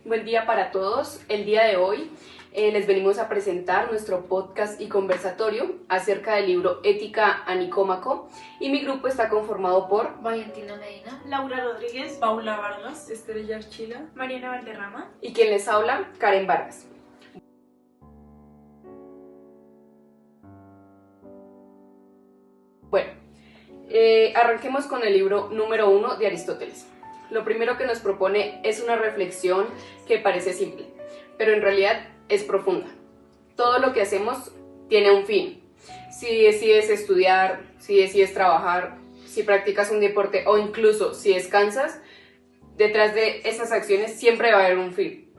Buen día para todos. El día de hoy les venimos a presentar nuestro podcast y conversatorio acerca del libro Ética a Nicómaco, y mi grupo está conformado por Valentina Medina, Laura Rodríguez, Paula Vargas, Estrella Archila, Mariana Valderrama y quien les habla, Karen Vargas. Bueno, arranquemos con el libro número 1 de Aristóteles. Lo primero que nos propone es una reflexión que parece simple, pero en realidad es profunda. Todo lo que hacemos tiene un fin. Si decides estudiar, si decides trabajar, si practicas un deporte o incluso si descansas, detrás de esas acciones siempre va a haber un fin.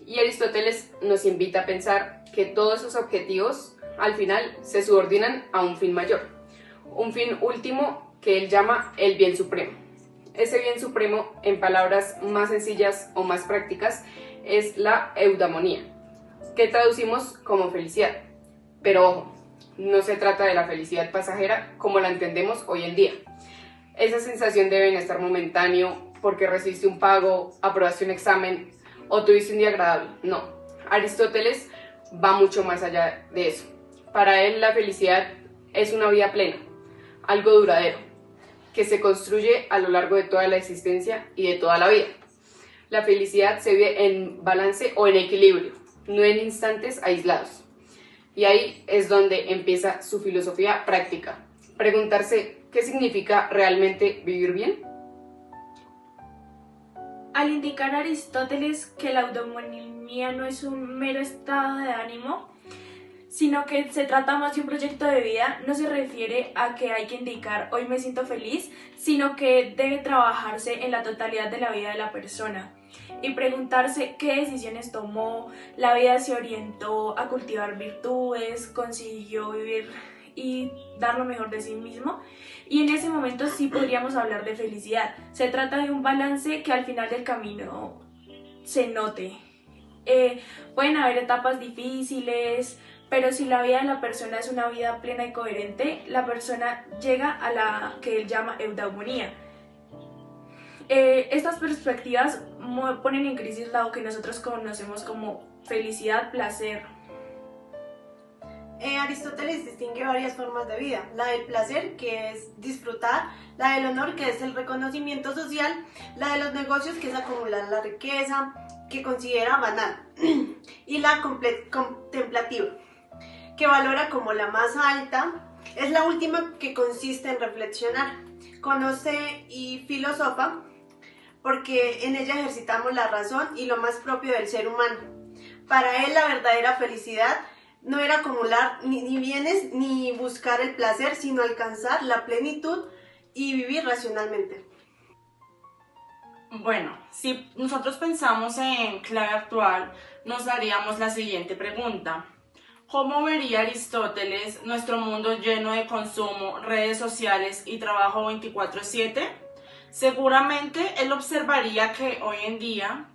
Y Aristóteles nos invita a pensar que todos esos objetivos al final se subordinan a un fin mayor, un fin último que él llama el bien supremo. Ese bien supremo, en palabras más sencillas o más prácticas, es la eudamonía, que traducimos como felicidad. Pero ojo, no se trata de la felicidad pasajera como la entendemos hoy en día. Esa sensación de bienestar momentáneo porque recibiste un pago, aprobaste un examen o tuviste un día agradable. No, Aristóteles va mucho más allá de eso. Para él la felicidad es una vida plena, algo duradero, que se construye a lo largo de toda la existencia y de toda la vida. La felicidad se vive en balance o en equilibrio, no en instantes aislados. Y ahí es donde empieza su filosofía práctica. Preguntarse qué significa realmente vivir bien. Al indicar Aristóteles que la eudamonía no es un mero estado de ánimo, sino que se trata más de un proyecto de vida, no se refiere a que hay que indicar hoy me siento feliz, sino que debe trabajarse en la totalidad de la vida de la persona y preguntarse qué decisiones tomó, la vida se orientó a cultivar virtudes, consiguió vivir y dar lo mejor de sí mismo, y en ese momento sí podríamos hablar de felicidad. Se trata de un balance que al final del camino se note. Pueden haber etapas difíciles, pero si la vida de la persona es una vida plena y coherente, la persona llega a la que él llama eudamonía. Estas perspectivas ponen en crisis lo que nosotros conocemos como felicidad, placer. Aristóteles distingue varias formas de vida: la del placer, que es disfrutar; la del honor, que es el reconocimiento social; la de los negocios, que es acumular la riqueza, que considera banal; y la contemplativa, que valora como la más alta. Es la última, que consiste en reflexionar, conoce y filosofa, porque en ella ejercitamos la razón y lo más propio del ser humano. Para él la verdadera felicidad no era acumular ni bienes ni buscar el placer, sino alcanzar la plenitud y vivir racionalmente. Bueno, si nosotros pensamos en clave actual, nos haríamos la siguiente pregunta: ¿cómo vería Aristóteles nuestro mundo lleno de consumo, redes sociales y trabajo 24/7? Seguramente él observaría que hoy en día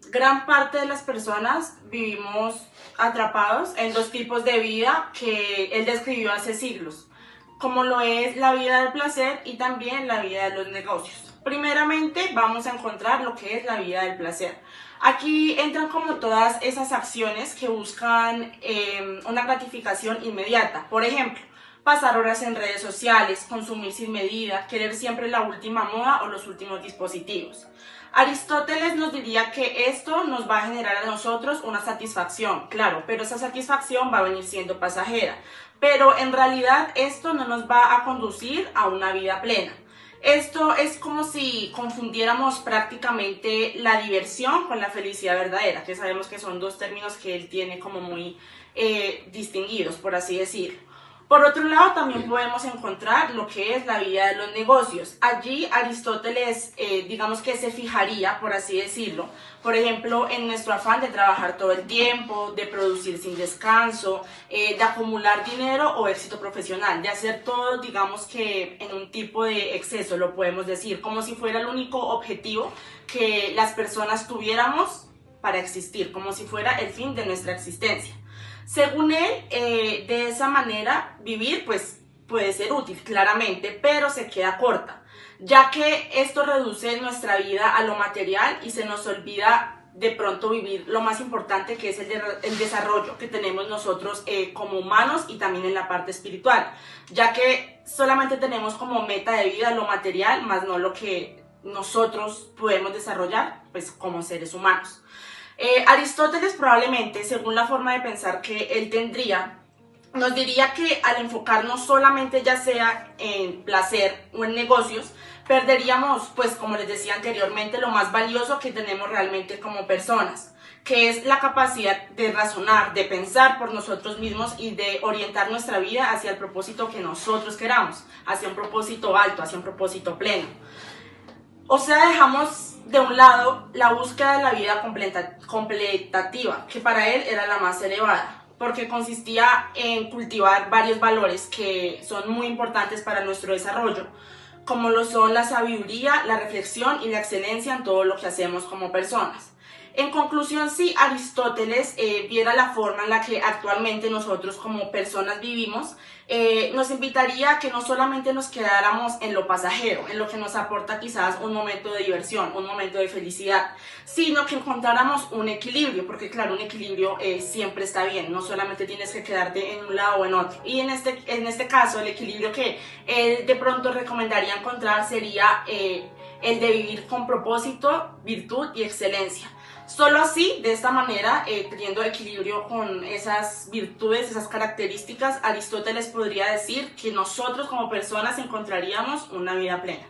gran parte de las personas vivimos atrapados en dos tipos de vida que él describió hace siglos, como lo es la vida del placer y también la vida de los negocios. Primeramente vamos a encontrar lo que es la vida del placer. Aquí entran como todas esas acciones que buscan una gratificación inmediata. Por ejemplo, pasar horas en redes sociales, consumir sin medida, querer siempre la última moda o los últimos dispositivos. Aristóteles nos diría que esto nos va a generar a nosotros una satisfacción, claro, pero esa satisfacción va a venir siendo pasajera. Pero en realidad esto no nos va a conducir a una vida plena. Esto es como si confundiéramos prácticamente la diversión con la felicidad verdadera, que sabemos que son dos términos que él tiene como muy distinguidos, por así decirlo. Por otro lado, también podemos encontrar lo que es la vida de los negocios. Allí Aristóteles, digamos que se fijaría, por así decirlo, por ejemplo, en nuestro afán de trabajar todo el tiempo, de producir sin descanso, de acumular dinero o éxito profesional, de hacer todo, digamos que en un tipo de exceso, lo podemos decir, como si fuera el único objetivo que las personas tuviéramos para existir, como si fuera el fin de nuestra existencia. Según él, de esa manera, vivir pues puede ser útil, claramente, pero se queda corta, ya que esto reduce nuestra vida a lo material y se nos olvida de pronto vivir lo más importante, que es el desarrollo que tenemos nosotros como humanos y también en la parte espiritual, ya que solamente tenemos como meta de vida lo material, más no lo que nosotros podemos desarrollar pues como seres humanos. Aristóteles probablemente, según la forma de pensar que él tendría, nos diría que al enfocarnos solamente ya sea en placer o en negocios, perderíamos, pues como les decía anteriormente, lo más valioso que tenemos realmente como personas, que es la capacidad de razonar, de pensar por nosotros mismos y de orientar nuestra vida hacia el propósito que nosotros queramos, hacia un propósito alto, hacia un propósito pleno. O sea, dejamos de un lado la búsqueda de la vida completativa, que para él era la más elevada, porque consistía en cultivar varios valores que son muy importantes para nuestro desarrollo, como lo son la sabiduría, la reflexión y la excelencia en todo lo que hacemos como personas. En conclusión, si Aristóteles viera la forma en la que actualmente nosotros como personas vivimos, nos invitaría a que no solamente nos quedáramos en lo pasajero, en lo que nos aporta quizás un momento de diversión, un momento de felicidad, sino que encontráramos un equilibrio, porque claro, un equilibrio siempre está bien, no solamente tienes que quedarte en un lado o en otro. Y en este caso, el equilibrio que él de pronto recomendaría encontrar sería el de vivir con propósito, virtud y excelencia. Solo así, de esta manera, teniendo equilibrio con esas virtudes, esas características, Aristóteles podría decir que nosotros como personas encontraríamos una vida plena.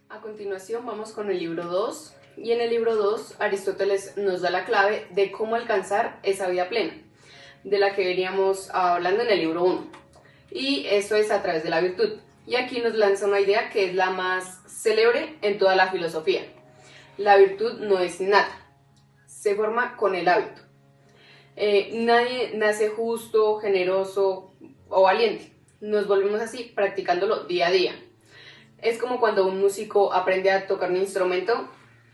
A continuación vamos con el libro 2, y en el libro 2 Aristóteles nos da la clave de cómo alcanzar esa vida plena, de la que veníamos hablando en el libro 1, y eso es a través de la virtud. Y aquí nos lanza una idea que es la más célebre en toda la filosofía. La virtud no es innata, se forma con el hábito. Nadie nace justo, generoso o valiente. Nos volvemos así practicándolo día a día. Es como cuando un músico aprende a tocar un instrumento,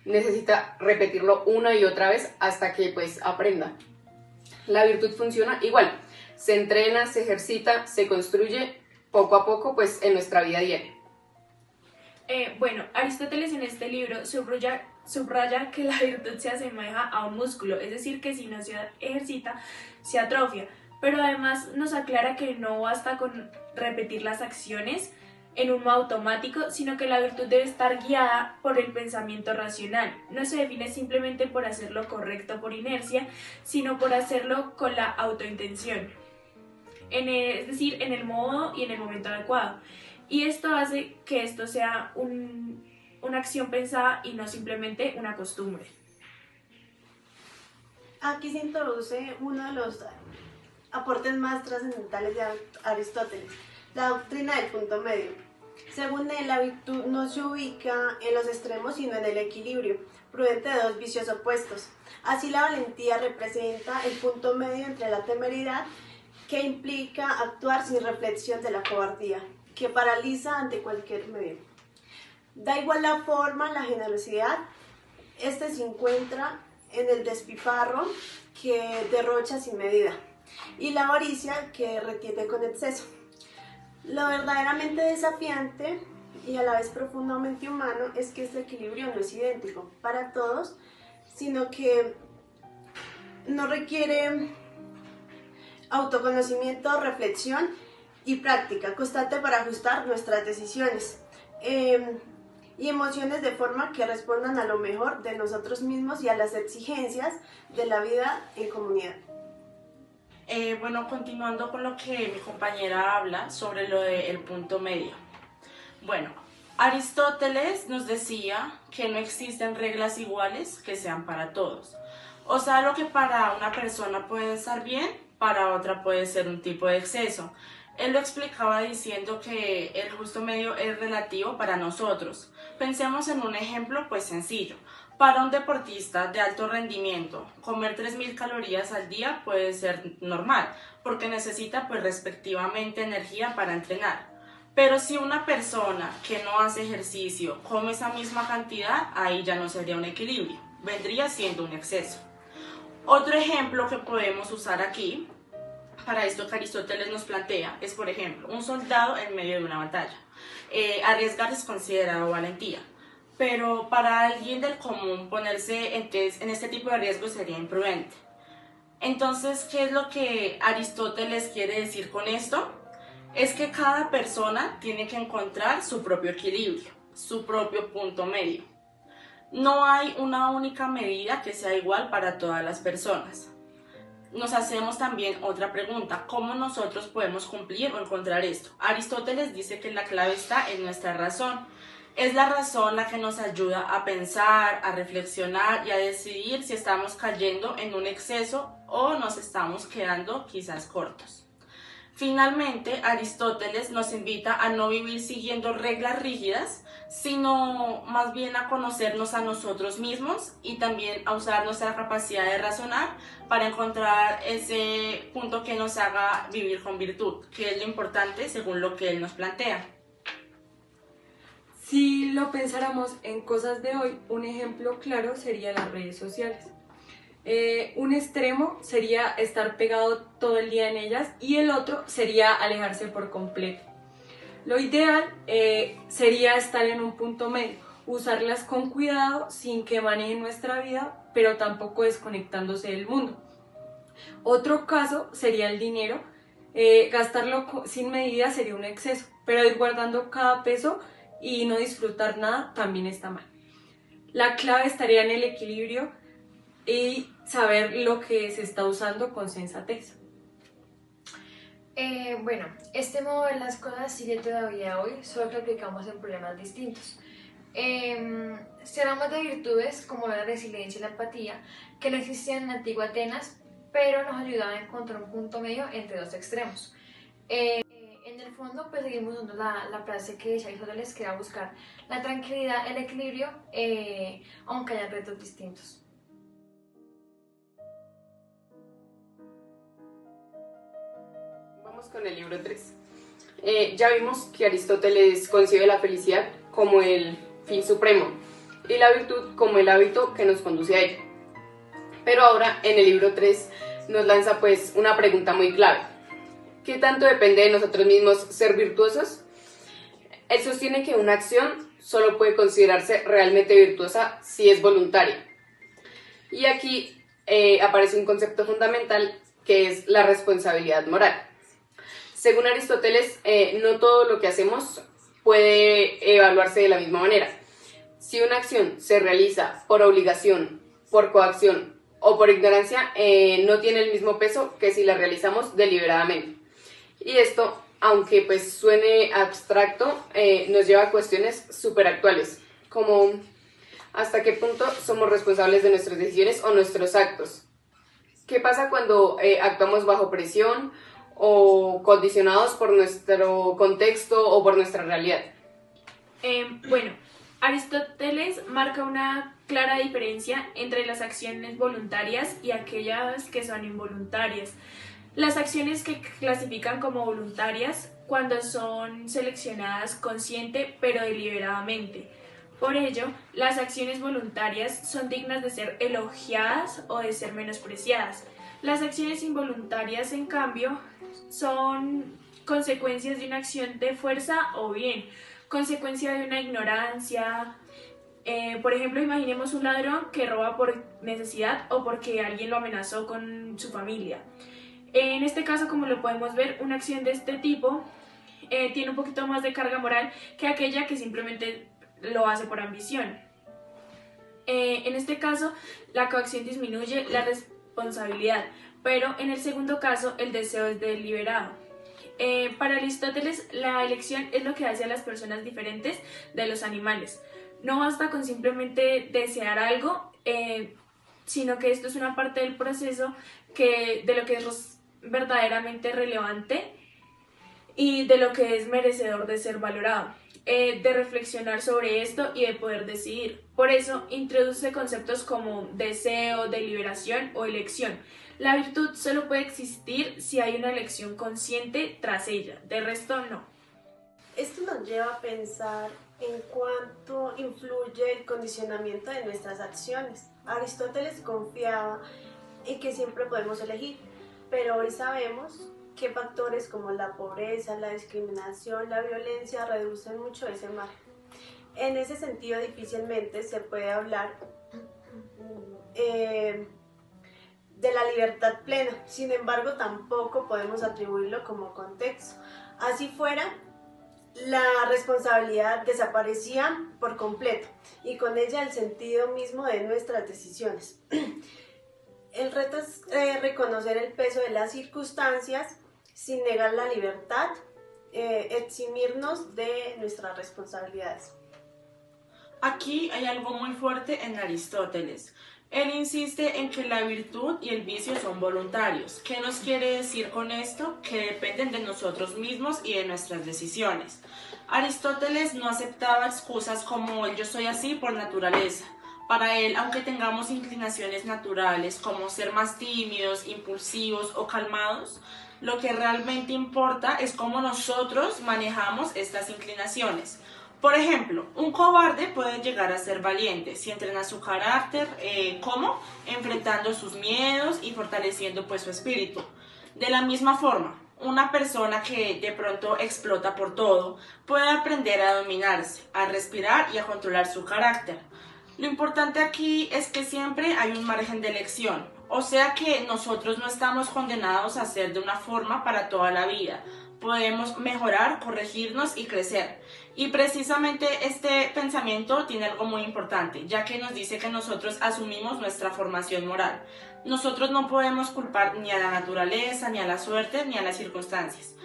necesita repetirlo una y otra vez hasta que pues aprenda. La virtud funciona igual, se entrena, se ejercita, se construye poco a poco pues en nuestra vida diaria. Bueno, Aristóteles en este libro subraya que la virtud se asemeja a un músculo, es decir, que si no se ejercita, se atrofia, pero además nos aclara que no basta con repetir las acciones en un modo automático, sino que la virtud debe estar guiada por el pensamiento racional. No se define simplemente por hacer lo correcto por inercia, sino por hacerlo con la autointención. Es decir, en el modo y en el momento adecuado. Y esto hace que esto sea una acción pensada y no simplemente una costumbre. Aquí se introduce uno de los aportes más trascendentales de Aristóteles, la doctrina del punto medio. Según él, la virtud no se ubica en los extremos, sino en el equilibrio, prudente de dos vicios opuestos. Así, la valentía representa el punto medio entre la temeridad, que implica actuar sin reflexión, de la cobardía, que paraliza ante cualquier medio. Da igual la forma, la generosidad, se encuentra en el despilfarro, que derrocha sin medida, y la avaricia, que retiene con exceso. Lo verdaderamente desafiante y a la vez profundamente humano es que este equilibrio no es idéntico para todos, sino que no requiere autoconocimiento, reflexión y práctica constante para ajustar nuestras decisiones y emociones de forma que respondan a lo mejor de nosotros mismos y a las exigencias de la vida en comunidad. Bueno, continuando con lo que mi compañera habla sobre lo del punto medio. Bueno, Aristóteles nos decía que no existen reglas iguales que sean para todos. O sea, lo que para una persona puede estar bien, para otra puede ser un tipo de exceso. Él lo explicaba diciendo que el justo medio es relativo para nosotros. Pensemos en un ejemplo pues sencillo. Para un deportista de alto rendimiento, comer 3.000 calorías al día puede ser normal, porque necesita pues respectivamente energía para entrenar. Pero si una persona que no hace ejercicio come esa misma cantidad, ahí ya no sería un equilibrio, vendría siendo un exceso. Otro ejemplo que podemos usar aquí, para esto que Aristóteles nos plantea, es por ejemplo, un soldado en medio de una batalla. Arriesgar es considerado valentía, pero para alguien del común ponerse en este tipo de riesgo sería imprudente. Entonces, ¿qué es lo que Aristóteles quiere decir con esto? Es que cada persona tiene que encontrar su propio equilibrio, su propio punto medio. No hay una única medida que sea igual para todas las personas. Nos hacemos también otra pregunta: ¿cómo nosotros podemos cumplir o encontrar esto? Aristóteles dice que la clave está en nuestra razón. Es la razón la que nos ayuda a pensar, a reflexionar y a decidir si estamos cayendo en un exceso o nos estamos quedando quizás cortos. Finalmente, Aristóteles nos invita a no vivir siguiendo reglas rígidas, sino más bien a conocernos a nosotros mismos y también a usar nuestra capacidad de razonar para encontrar ese punto que nos haga vivir con virtud, que es lo importante según lo que él nos plantea. Si lo pensáramos en cosas de hoy, un ejemplo claro sería las redes sociales. Un extremo sería estar pegado todo el día en ellas y el otro sería alejarse por completo. Lo ideal sería estar en un punto medio, usarlas con cuidado sin que manejen nuestra vida, pero tampoco desconectándose del mundo. Otro caso sería el dinero. Gastarlo sin medida sería un exceso, pero ir guardando cada peso y no disfrutar nada también está mal. La clave estaría en el equilibrio y saber lo que se está usando con sensatez. Bueno, este modo de las cosas sigue todavía hoy, solo que aplicamos en problemas distintos. Si hablamos de virtudes como la resiliencia y la empatía, que no existían en la antigua Atenas, pero nos ayudaban a encontrar un punto medio entre dos extremos. En el fondo, pues seguimos usando la frase que decía Aristóteles, que era buscar la tranquilidad, el equilibrio, aunque haya retos distintos. Vamos con el libro 3. Ya vimos que Aristóteles concibe la felicidad como el fin supremo y la virtud como el hábito que nos conduce a ella. Pero ahora en el libro 3 nos lanza pues una pregunta muy clave: ¿qué tanto depende de nosotros mismos ser virtuosos? Él sostiene que una acción solo puede considerarse realmente virtuosa si es voluntaria. Y aquí aparece un concepto fundamental que es la responsabilidad moral. Según Aristóteles, no todo lo que hacemos puede evaluarse de la misma manera. Si una acción se realiza por obligación, por coacción o por ignorancia, no tiene el mismo peso que si la realizamos deliberadamente. Y esto, aunque pues suene abstracto, nos lleva a cuestiones súper actuales, como hasta qué punto somos responsables de nuestras decisiones o nuestros actos. ¿Qué pasa cuando actuamos bajo presión o condicionados por nuestro contexto o por nuestra realidad? Bueno, Aristóteles marca una clara diferencia entre las acciones voluntarias y aquellas que son involuntarias. Las acciones que clasifican como voluntarias cuando son seleccionadas consciente pero deliberadamente. Por ello, las acciones voluntarias son dignas de ser elogiadas o de ser menospreciadas. Las acciones involuntarias, en cambio, son consecuencias de una acción de fuerza o bien consecuencia de una ignorancia. Por ejemplo, imaginemos un ladrón que roba por necesidad o porque alguien lo amenazó con su familia. En este caso, como lo podemos ver, una acción de este tipo tiene un poquito más de carga moral que aquella que simplemente lo hace por ambición. En este caso, la coacción disminuye la responsabilidad, pero en el segundo caso, el deseo es deliberado. Para Aristóteles, la elección es lo que hace a las personas diferentes de los animales. No basta con simplemente desear algo, sino que esto es una parte del proceso de lo que es verdaderamente relevante y de lo que es merecedor de ser valorado, de reflexionar sobre esto y de poder decidir. Por eso introduce conceptos como deseo, deliberación o elección. La virtud solo puede existir si hay una elección consciente tras ella, de resto no. Esto nos lleva a pensar en cuánto influye el condicionamiento de nuestras acciones. Aristóteles confiaba y que siempre podemos elegir, pero hoy sabemos que factores como la pobreza, la discriminación, la violencia reducen mucho ese margen. En ese sentido, difícilmente se puede hablar de la libertad plena, sin embargo, tampoco podemos atribuirlo como contexto. Así fuera, la responsabilidad desaparecía por completo y con ella el sentido mismo de nuestras decisiones. El reto es reconocer el peso de las circunstancias sin negar la libertad, eximirnos de nuestras responsabilidades. Aquí hay algo muy fuerte en Aristóteles. Él insiste en que la virtud y el vicio son voluntarios. ¿Qué nos quiere decir con esto? Que dependen de nosotros mismos y de nuestras decisiones. Aristóteles no aceptaba excusas como el yo soy así por naturaleza. Para él, aunque tengamos inclinaciones naturales como ser más tímidos, impulsivos o calmados, lo que realmente importa es cómo nosotros manejamos estas inclinaciones. Por ejemplo, un cobarde puede llegar a ser valiente si entrena su carácter, ¿cómo? Enfrentando sus miedos y fortaleciendo pues su espíritu. De la misma forma, una persona que de pronto explota por todo puede aprender a dominarse, a respirar y a controlar su carácter. Lo importante aquí es que siempre hay un margen de elección, o sea que nosotros no estamos condenados a ser de una forma para toda la vida. Podemos mejorar, corregirnos y crecer. Y precisamente este pensamiento tiene algo muy importante, ya que nos dice que nosotros asumimos nuestra formación moral. Nosotros no podemos culpar ni a la naturaleza, ni a la suerte, ni a las circunstancias.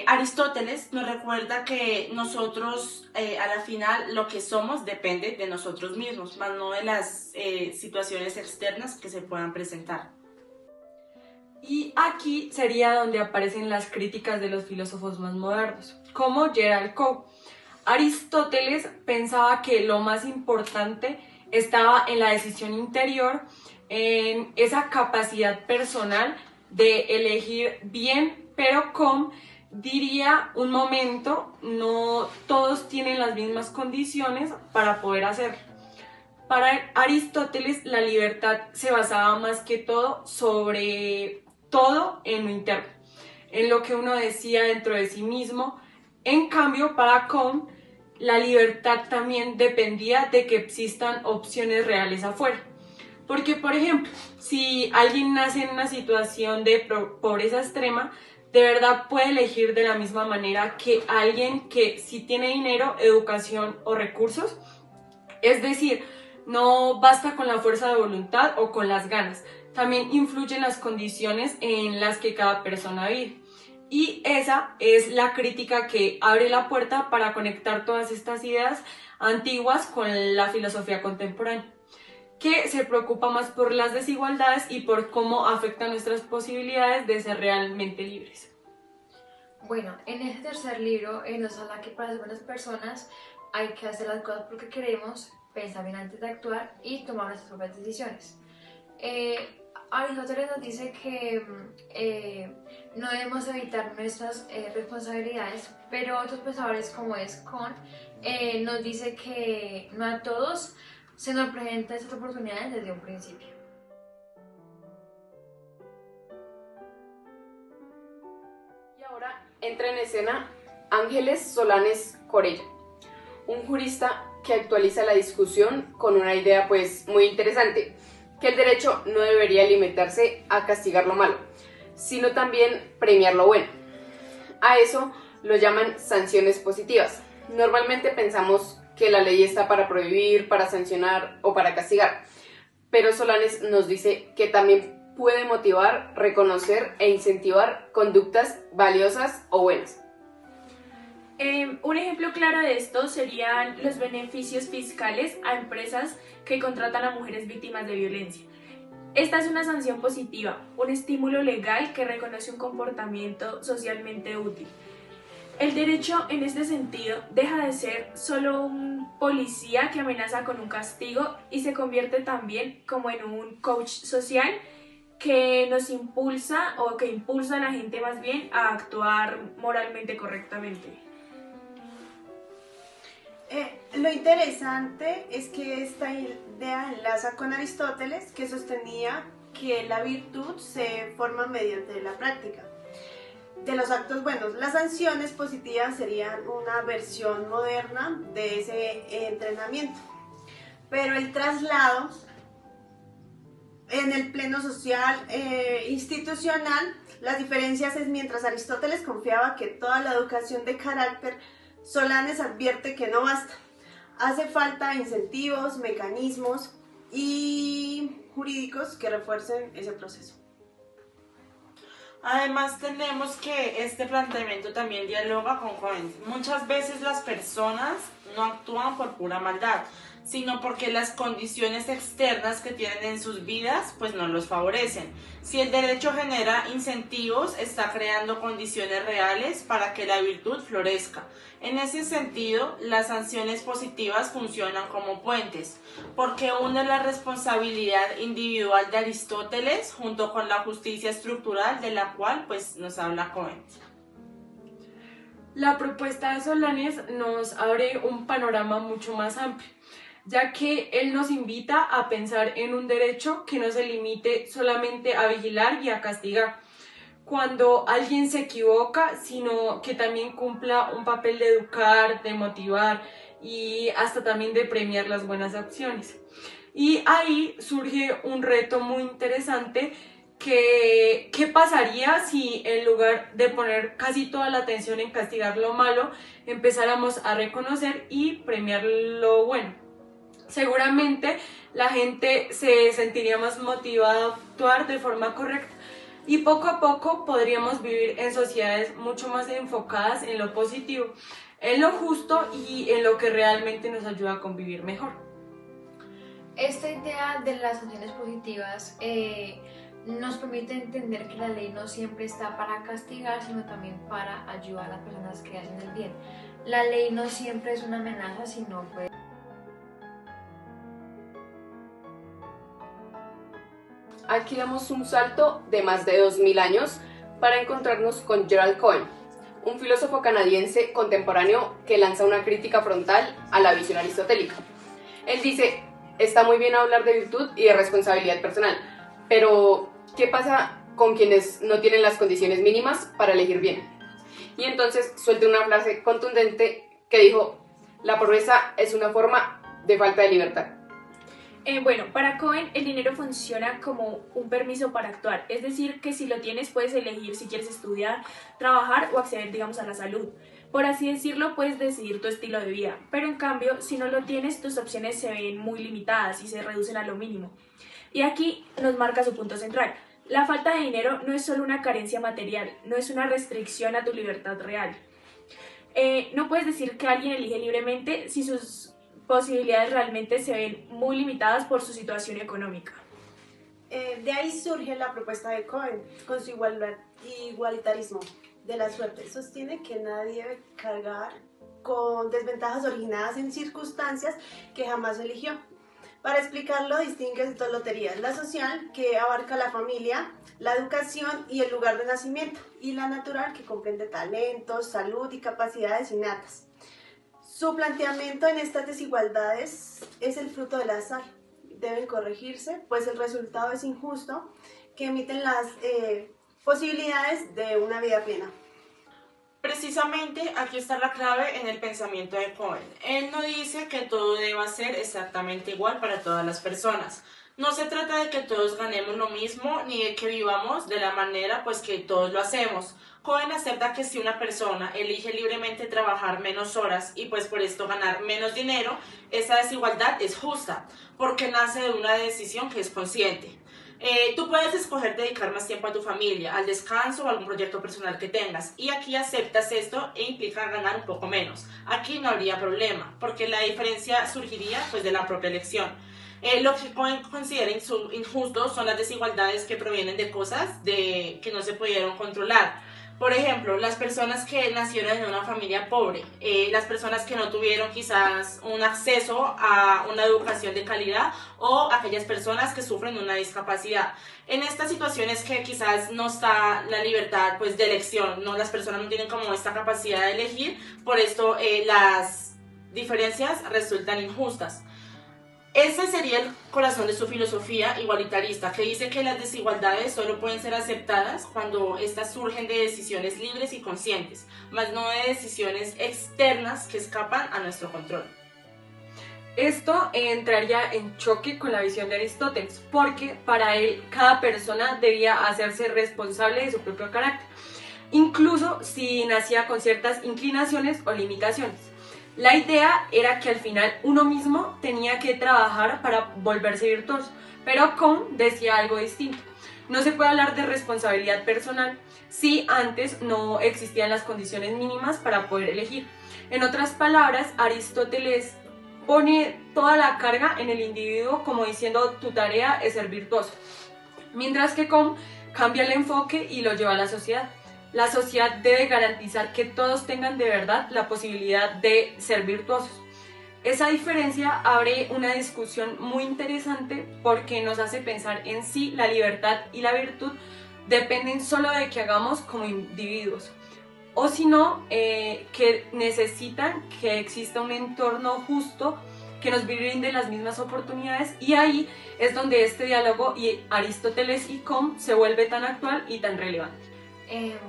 Aristóteles nos recuerda que nosotros, a la final, lo que somos depende de nosotros mismos, más no de las situaciones externas que se puedan presentar. Y aquí sería donde aparecen las críticas de los filósofos más modernos, como Gerald Coe. Aristóteles pensaba que lo más importante estaba en la decisión interior, en esa capacidad personal de elegir bien, pero con, diría, un momento, no todos tienen las mismas condiciones para poder hacerlo. Para Aristóteles, la libertad se basaba más que todo sobre todo en lo interno, en lo que uno decía dentro de sí mismo. En cambio, para Comte, la libertad también dependía de que existan opciones reales afuera. Porque, por ejemplo, si alguien nace en una situación de pobreza extrema, de verdad puede elegir de la misma manera que alguien que sí tiene dinero, educación o recursos. Es decir, no basta con la fuerza de voluntad o con las ganas. También influyen las condiciones en las que cada persona vive. Y esa es la crítica que abre la puerta para conectar todas estas ideas antiguas con la filosofía contemporánea, que se preocupa más por las desigualdades y por cómo afectan nuestras posibilidades de ser realmente libres. Bueno, en este tercer libro nos habla que para ser buenas personas hay que hacer las cosas porque queremos, pensar bien antes de actuar y tomar nuestras propias decisiones. Aristóteles nos dice que no debemos evitar nuestras responsabilidades, pero otros pensadores como es Kant nos dice que no a todos se nos presentan estas oportunidades desde un principio. Y ahora entra en escena Ángeles Solanes Corella, un jurista que actualiza la discusión con una idea pues muy interesante, que el derecho no debería limitarse a castigar lo malo, sino también premiar lo bueno. A eso lo llaman sanciones positivas. Normalmente pensamos que la ley está para prohibir, para sancionar o para castigar, pero Solanes nos dice que también puede motivar, reconocer e incentivar conductas valiosas o buenas. Un ejemplo claro de esto serían los beneficios fiscales a empresas que contratan a mujeres víctimas de violencia. Esta es una sanción positiva, un estímulo legal que reconoce un comportamiento socialmente útil. El derecho, en este sentido, deja de ser solo un policía que amenaza con un castigo y se convierte también como en un coach social que nos impulsa o que impulsa a la gente más bien a actuar moralmente correctamente. Lo interesante es que esta idea enlaza con Aristóteles, que sostenía que la virtud se forma mediante la práctica de los actos buenos. Las sanciones positivas serían una versión moderna de ese entrenamiento, pero el traslado en el plano social institucional, las diferencias es mientras Aristóteles confiaba que toda la educación de carácter, Solanes advierte que no basta. Hace falta incentivos, mecanismos y jurídicos que refuercen ese proceso. Además tenemos que este planteamiento también dialoga con Cohen. Muchas veces las personas no actúan por pura maldad, sino porque las condiciones externas que tienen en sus vidas pues no los favorecen. Si el derecho genera incentivos, está creando condiciones reales para que la virtud florezca. En ese sentido, las sanciones positivas funcionan como puentes, porque une la responsabilidad individual de Aristóteles junto con la justicia estructural de la cual pues nos habla Cohen. La propuesta de Solanes nos abre un panorama mucho más amplio, ya que él nos invita a pensar en un derecho que no se limite solamente a vigilar y a castigar cuando alguien se equivoca, sino que también cumpla un papel de educar, de motivar y hasta también de premiar las buenas acciones. Y ahí surge un reto muy interesante. ¿Qué pasaría si en lugar de poner casi toda la atención en castigar lo malo, empezáramos a reconocer y premiar lo bueno? Seguramente la gente se sentiría más motivada a actuar de forma correcta y poco a poco podríamos vivir en sociedades mucho más enfocadas en lo positivo, en lo justo y en lo que realmente nos ayuda a convivir mejor. Esta idea de las acciones positivas nos permite entender que la ley no siempre está para castigar, sino también para ayudar a las personas que hacen el bien. La ley no siempre es una amenaza, sino pues Aquí damos un salto de más de 2000 años para encontrarnos con Gerald Cohen, un filósofo canadiense contemporáneo que lanza una crítica frontal a la visión aristotélica. Él dice, está muy bien hablar de virtud y de responsabilidad personal, pero ¿qué pasa con quienes no tienen las condiciones mínimas para elegir bien? Y entonces suelta una frase contundente que dijo, la pobreza es una forma de falta de libertad. Bueno, para Cohen el dinero funciona como un permiso para actuar, es decir, que si lo tienes puedes elegir si quieres estudiar, trabajar o acceder, digamos, a la salud. Por así decirlo, puedes decidir tu estilo de vida, pero en cambio, si no lo tienes, tus opciones se ven muy limitadas y se reducen a lo mínimo. Y aquí nos marca su punto central. La falta de dinero no es solo una carencia material, no es una restricción a tu libertad real. No puedes decir que alguien elige libremente si sus posibilidades realmente se ven muy limitadas por su situación económica. De ahí surge la propuesta de Cohen con su igualitarismo de la suerte. Sostiene que nadie debe cargar con desventajas originadas en circunstancias que jamás eligió. Para explicarlo, distingue dos loterías: la social, que abarca la familia, la educación y el lugar de nacimiento, y la natural, que comprende talentos, salud y capacidades innatas. Su planteamiento en estas desigualdades es el fruto del azar. Deben corregirse, pues el resultado es injusto, que emiten las posibilidades de una vida plena. Precisamente aquí está la clave en el pensamiento de Cohen. Él no dice que todo deba ser exactamente igual para todas las personas. No se trata de que todos ganemos lo mismo ni de que vivamos de la manera pues que todos lo hacemos. Cohen acepta que si una persona elige libremente trabajar menos horas y pues por esto ganar menos dinero, esa desigualdad es justa, porque nace de una decisión que es consciente. Tú puedes escoger dedicar más tiempo a tu familia, al descanso o a algún proyecto personal que tengas, y aquí aceptas esto e implica ganar un poco menos. Aquí no habría problema, porque la diferencia surgiría pues de la propia elección. Lo que Cohen considera injusto son las desigualdades que provienen de cosas que no se pudieron controlar. Por ejemplo, las personas que nacieron en una familia pobre, las personas que no tuvieron quizás un acceso a una educación de calidad, o aquellas personas que sufren una discapacidad. En estas situaciones que quizás no está la libertad pues, de elección, ¿no? Las personas no tienen como esta capacidad de elegir, por esto las diferencias resultan injustas. Ese sería el corazón de su filosofía igualitarista, que dice que las desigualdades solo pueden ser aceptadas cuando éstas surgen de decisiones libres y conscientes, más no de decisiones externas que escapan a nuestro control. Esto entraría en choque con la visión de Aristóteles, porque para él cada persona debía hacerse responsable de su propio carácter, incluso si nacía con ciertas inclinaciones o limitaciones. La idea era que al final uno mismo tenía que trabajar para volverse virtuoso, pero Comte decía algo distinto. No se puede hablar de responsabilidad personal si antes no existían las condiciones mínimas para poder elegir. En otras palabras, Aristóteles pone toda la carga en el individuo como diciendo tu tarea es ser virtuoso, mientras que Comte cambia el enfoque y lo lleva a la sociedad. La sociedad debe garantizar que todos tengan de verdad la posibilidad de ser virtuosos. Esa diferencia abre una discusión muy interesante porque nos hace pensar en si la libertad y la virtud dependen solo de que hagamos como individuos, o si no, que necesitan que exista un entorno justo que nos brinde las mismas oportunidades, y ahí es donde este diálogo y Aristóteles y Comte se vuelve tan actual y tan relevante.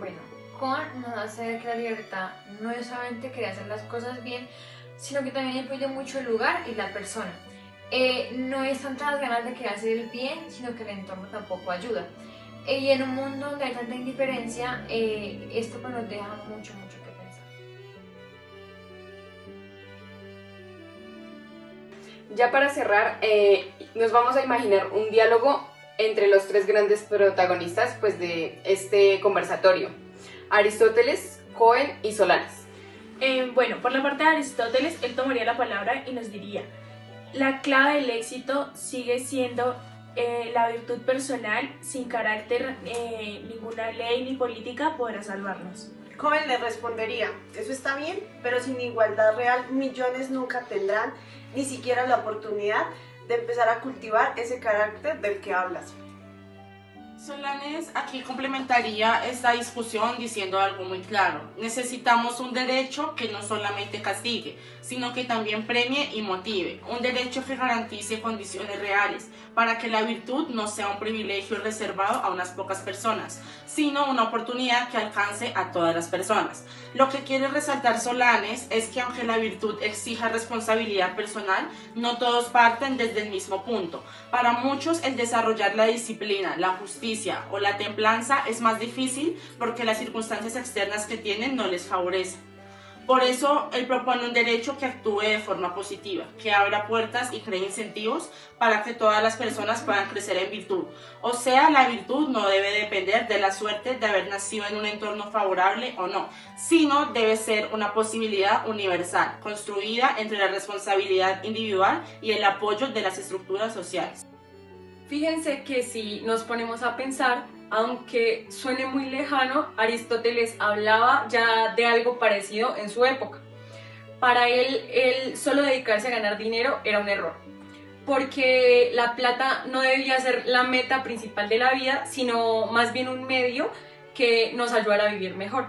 Bueno, Comte nos hace ver que la libertad no es solamente querer hacer las cosas bien, sino que también influye mucho el lugar y la persona. No es tantas las ganas de querer hacer el bien, sino que el entorno tampoco ayuda. Y en un mundo donde hay tanta indiferencia, esto pues nos deja mucho que pensar. Ya para cerrar, nos vamos a imaginar un diálogo entre los tres grandes protagonistas pues, de este conversatorio: Aristóteles, Cohen y Solanas. Bueno, por la parte de Aristóteles, él tomaría la palabra y nos diría: la clave del éxito sigue siendo la virtud personal. Sin carácter, ninguna ley ni política podrá salvarnos. Cohen le respondería: eso está bien, pero sin igualdad real millones nunca tendrán ni siquiera la oportunidad de empezar a cultivar ese carácter del que hablas. Solanes aquí complementaría esta discusión diciendo algo muy claro: necesitamos un derecho que no solamente castigue, sino que también premie y motive, un derecho que garantice condiciones reales, para que la virtud no sea un privilegio reservado a unas pocas personas, sino una oportunidad que alcance a todas las personas. Lo que quiere resaltar Solanes es que aunque la virtud exija responsabilidad personal, no todos parten desde el mismo punto. Para muchos el desarrollar la disciplina, la justicia o la templanza es más difícil porque las circunstancias externas que tienen no les favorecen. Por eso, él propone un derecho que actúe de forma positiva, que abra puertas y cree incentivos para que todas las personas puedan crecer en virtud. O sea, la virtud no debe depender de la suerte de haber nacido en un entorno favorable o no, sino debe ser una posibilidad universal, construida entre la responsabilidad individual y el apoyo de las estructuras sociales. Fíjense que si nos ponemos a pensar, aunque suene muy lejano, Aristóteles hablaba ya de algo parecido en su época. Para él solo dedicarse a ganar dinero era un error, porque la plata no debía ser la meta principal de la vida, sino más bien un medio que nos ayudara a vivir mejor.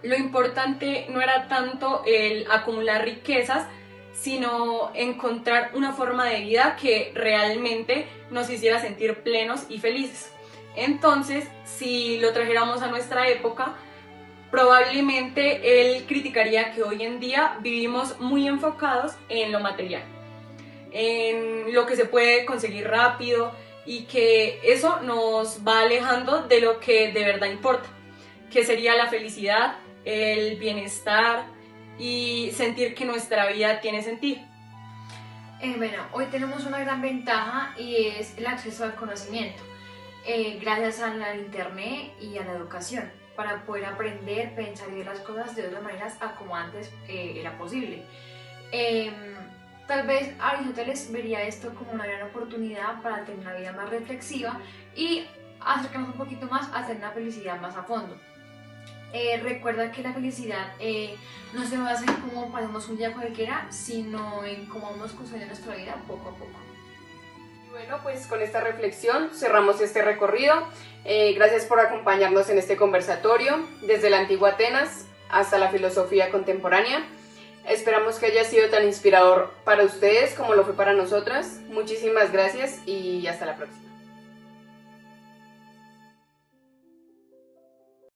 Lo importante no era tanto el acumular riquezas, sino encontrar una forma de vida que realmente nos hiciera sentir plenos y felices. Entonces, si lo trajéramos a nuestra época, probablemente él criticaría que hoy en día vivimos muy enfocados en lo material, en lo que se puede conseguir rápido, y que eso nos va alejando de lo que de verdad importa, que sería la felicidad, el bienestar y sentir que nuestra vida tiene sentido. Bueno, hoy tenemos una gran ventaja y es el acceso al conocimiento. Gracias a la internet y a la educación, para poder aprender, pensar y ver las cosas de otras maneras a como antes era posible. Tal vez Aristóteles vería esto como una gran oportunidad para tener una vida más reflexiva y acercarnos un poquito más a tener una felicidad más a fondo. Recuerda que la felicidad no se basa en cómo pasemos un día cualquiera, sino en cómo vamos construyendo nuestra vida poco a poco. Bueno, pues con esta reflexión cerramos este recorrido. Gracias por acompañarnos en este conversatorio, desde la antigua Atenas hasta la filosofía contemporánea. Esperamos que haya sido tan inspirador para ustedes como lo fue para nosotras. Muchísimas gracias y hasta la próxima.